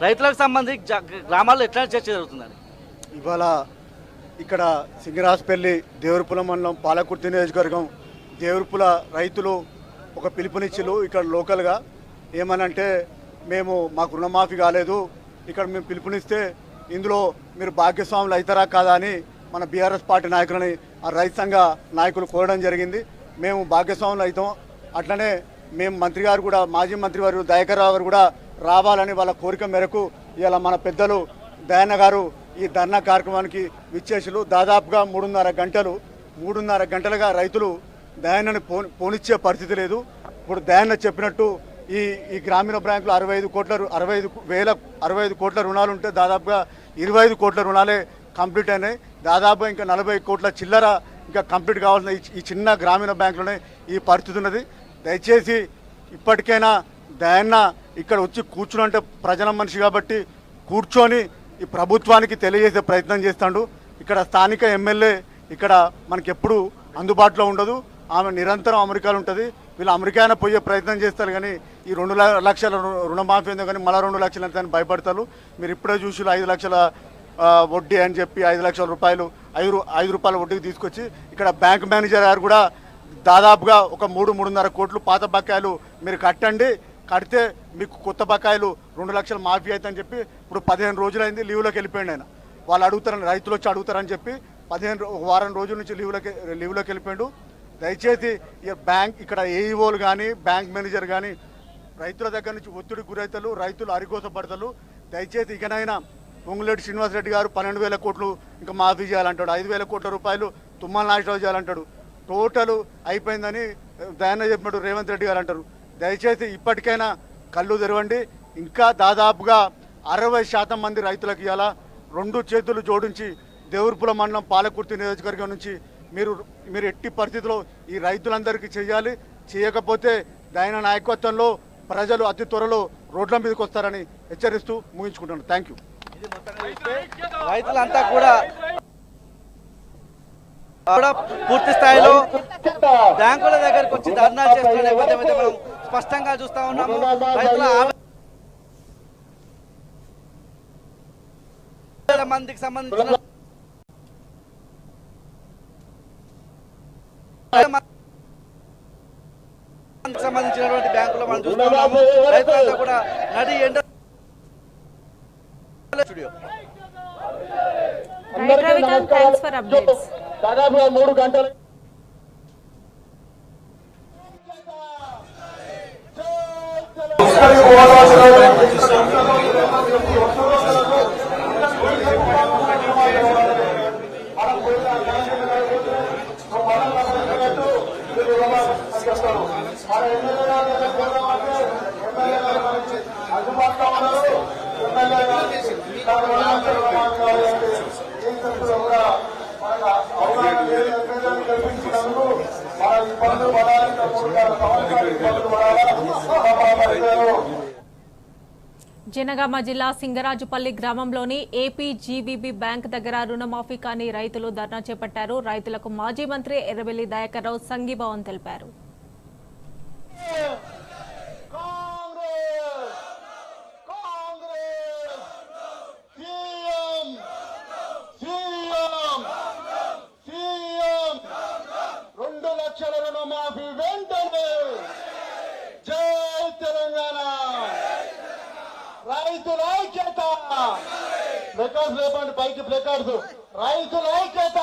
రైతులకు సంబంధించి గ్రామాల్లో ఎట్లా చర్చ జరుగుతుందని ఇవాళ ఇక్కడ సింగరాజపల్లి దేవరపుల మండలం పాలకుర్తి నియోజకవర్గం దేవరపుల రైతులు ఒక పిలుపునిచ్చిలు ఇక్కడ లోకల్గా ఏమనంటే మాకు రుణమాఫీ కాలేదు, ఇక్కడ మేము పిలుపునిస్తే ఇందులో మీరు భాగ్యస్వాములు అవుతారా కాదా అని మన బీఆర్ఎస్ పార్టీ నాయకులని ఆ రైతు సంఘ నాయకులు కోరడం జరిగింది. మేము భాగ్యస్వాములు అవుతాం, అట్లనే మేము మంత్రి గారు కూడా మాజీ మంత్రి వారు దయాకర్ రావు గారు కూడా రావాలని వాళ్ళ కోరిక మేరకు ఇవాళ మన పెద్దలు దయాన్న గారు ఈ ధర్నా కార్యక్రమానికి విచ్చేసులు. దాదాపుగా 3.5 గంటలుగా రైతులు దయాన్నని పోనిచ్చే పరిస్థితి లేదు. ఇప్పుడు దయాన్న చెప్పినట్టు ఈ గ్రామీణ బ్యాంకులు 65 కోట్ల రుణాలు ఉంటే దాదాపుగా 25 కోట్ల రుణాలే కంప్లీట్ అయినాయి. దాదాపు ఇంకా 40 కోట్ల చిల్లర ఇంకా కంప్లీట్ కావాల్సిన ఈ చిన్న గ్రామీణ బ్యాంకులోనే ఈ పరిస్థితి ఉన్నది. దయచేసి ఇప్పటికైనా దయాన్న ఇక్కడ వచ్చి కూర్చుని ప్రజల మనిషి కాబట్టి కూర్చొని ఈ ప్రభుత్వానికి తెలియజేసే ప్రయత్నం చేస్తాడు. ఇక్కడ స్థానిక ఎమ్మెల్యే ఇక్కడ మనకి ఎప్పుడు అందుబాటులో ఉండదు, ఆమె నిరంతరం అమెరికాలో ఉంటుంది. వీళ్ళు అమెరికా అయినా పోయే ప్రయత్నం చేస్తారు, కానీ ఈ 2 లక్షల రుణమాఫీ ఉందో కానీ మళ్ళీ 2 లక్షలు అని భయపడతారు. మీరు ఇప్పుడే చూసి 5 లక్షల వడ్డీ అని చెప్పి 5 లక్షల రూపాయలు 5 రూపాయల వడ్డీకి తీసుకొచ్చి ఇక్కడ బ్యాంక్ మేనేజర్ గారు కూడా దాదాపుగా ఒక 3.5 కోట్లు పాత బకాయిలు మీరు కట్టండి, కడితే మీకు కొత్త బకాయిలు 2 లక్షలు మాఫీ అవుతాయని చెప్పి ఇప్పుడు 15 రోజులైంది లీవ్లోకి వెళ్ళిపోయింది. ఆయన వాళ్ళు అడుగుతారని రైతులు వచ్చి అడుగుతారని చెప్పి వారం రోజుల నుంచి లీవ్లోకి వెళ్ళిపోయాడు. దయచేసి బ్యాంక్ ఇక్కడ ఏఈఓలు కానీ బ్యాంక్ మేనేజర్ కానీ రైతుల దగ్గర నుంచి ఒత్తిడికి గురవుతారు, రైతులు అరికోసపడతారు. దయచేసి ఇకనైనా పొంగులేటి శ్రీనివాసరెడ్డి గారు 12,000 కోట్లు ఇంకా మాఫీ చేయాలంటాడు, 5,000 కోట్ల రూపాయలు తుమ్మల నాగేశ్వరరావు చేయాలంటాడు, టోటల్ అయిపోయిందని దయాన్న చెప్పినట్టు రేవంత్ రెడ్డి గారు అంటారు. దయచేసి ఇప్పటికైనా కళ్ళు తెరవండి. ఇంకా దాదాపుగా 60% మంది రైతులకు ఇవాళ 2 చేతులు జోడించి దేవరపుల మండలం పాలకుర్తి నియోజకవర్గం నుంచి మీరు ఎట్టి పరిస్థితుల్లో ఈ రైతులందరికీ చేయాలి. చేయకపోతే దయాన్న నాయకత్వంలో ప్రజలు అతి త్వరలో రోడ్ల మీదకి వస్తారని హెచ్చరిస్తూ ముగించుకుంటున్నాను. Thank you. రైతులంతా కూడా పూర్తి స్థాయిలో బ్యాంకుల దగ్గరికి వచ్చి ధర్నా చేస్తున్న నేపథ్యం అయితే మనం స్పష్టంగా చూస్తా ఉన్నాము. రైతుల మందికి సంబంధించినటువంటి బ్యాంకులో మనం చూస్తా ఉన్నాము. రైతులంతా కూడా నడి ఎండ దాదాపుగా 3 గంటలు జనగామ జిల్లా సింగరాజుపల్లి గ్రామంలోని ఏపీజీబీబీ బ్యాంక్ దగ్గర రుణమాఫీ కాని రైతులు ధర్నా చేపట్టారు. రైతులకు మాజీ మంత్రి ఎర్రబెల్లి దయాకర్ రావు సంఘీభావం తెలిపారు. రైతుల ఐక్యత, ప్లకార్డ్స్ లేపండి పైకి, ప్లకార్డ్స్ రైతుల ఐక్యత.